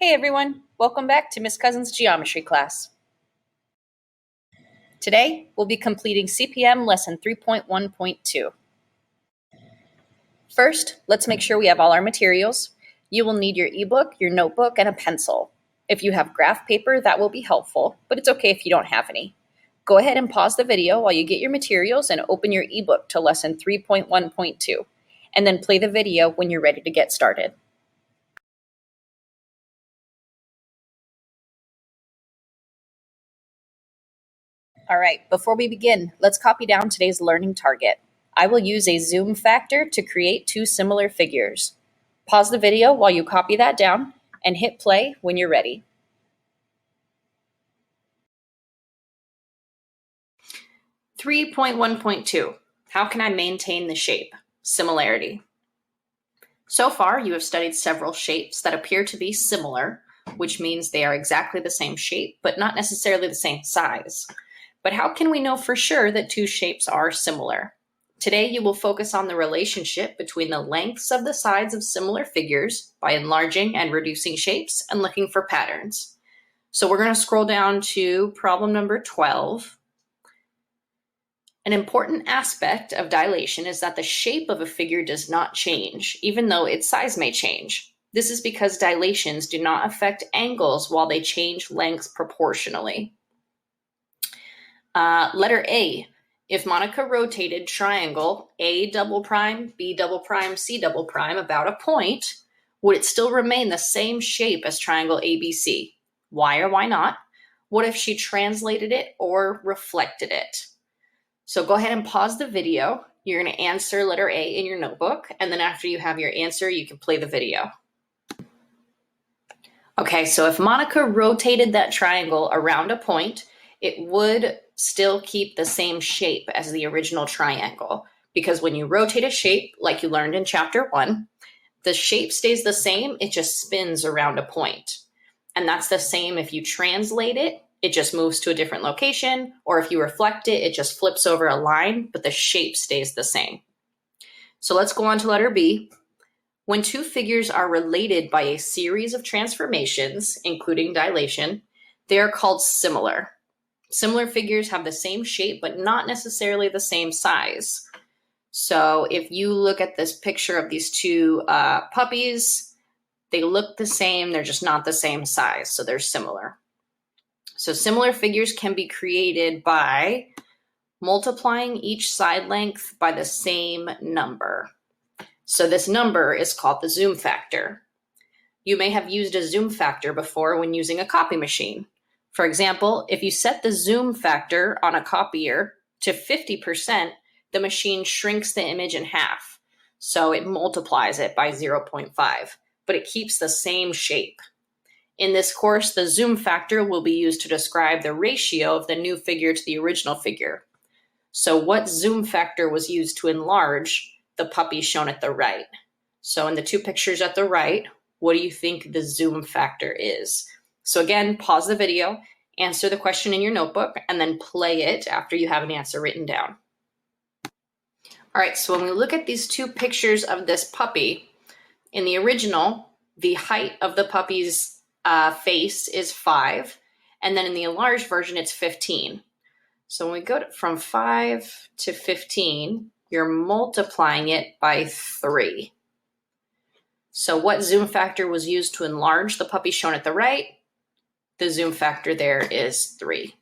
Hey everyone, welcome back to Miss Cousin's Geometry class. Today, we'll be completing CPM lesson 3.1.2. First, let's make sure we have all our materials. You will need your ebook, your notebook, and a pencil. If you have graph paper, that will be helpful, but it's okay if you don't have any. Go ahead and pause the video while you get your materials and open your ebook to lesson 3.1.2, and then play the video when you're ready to get started. All right, before we begin, let's copy down today's learning target. I will use a zoom factor to create two similar figures. Pause the video while you copy that down and hit play when you're ready. (3.1.2) How can I maintain the shape? Similarity. So far, you have studied several shapes that appear to be similar, which means they are exactly the same shape, but not necessarily the same size. But how can we know for sure that two shapes are similar? Today, you will focus on the relationship between the lengths of the sides of similar figures by enlarging and reducing shapes and looking for patterns. So we're going to scroll down to problem number 12. An important aspect of dilation is that the shape of a figure does not change, even though its size may change. This is because dilations do not affect angles while they change lengths proportionally. Letter A, if Monica rotated triangle A double prime, B double prime, C double prime about a point, would it still remain the same shape as triangle ABC? Why or why not? What if she translated it or reflected it? So go ahead and pause the video. You're going to answer letter A in your notebook, and then after you have your answer, you can play the video. Okay, so if Monica rotated that triangle around a point, it would still keep the same shape as the original triangle, because when you rotate a shape, like you learned in chapter 1, the shape stays the same, it just spins around a point. And that's the same if you translate it, it just moves to a different location, or if you reflect it, it just flips over a line, but the shape stays the same. So let's go on to letter B. When two figures are related by a series of transformations, including dilation, they are called similar. Similar figures have the same shape, but not necessarily the same size. So if you look at this picture of these two puppies, they look the same, they're just not the same size, so they're similar. So similar figures can be created by multiplying each side length by the same number. So this number is called the zoom factor. You may have used a zoom factor before when using a copy machine. For example, if you set the zoom factor on a copier to 50%, the machine shrinks the image in half. So it multiplies it by 0.5, but it keeps the same shape. In this course, the zoom factor will be used to describe the ratio of the new figure to the original figure. So what zoom factor was used to enlarge the puppy shown at the right? So in the two pictures at the right, what do you think the zoom factor is? So again, pause the video, answer the question in your notebook, and then play it after you have an answer written down. All right, so when we look at these two pictures of this puppy, in the original, the height of the puppy's face is 5, and then in the enlarged version, it's 15. So when we go from 5 to 15, you're multiplying it by 3. So what zoom factor was used to enlarge the puppy shown at the right? The zoom factor there is 3.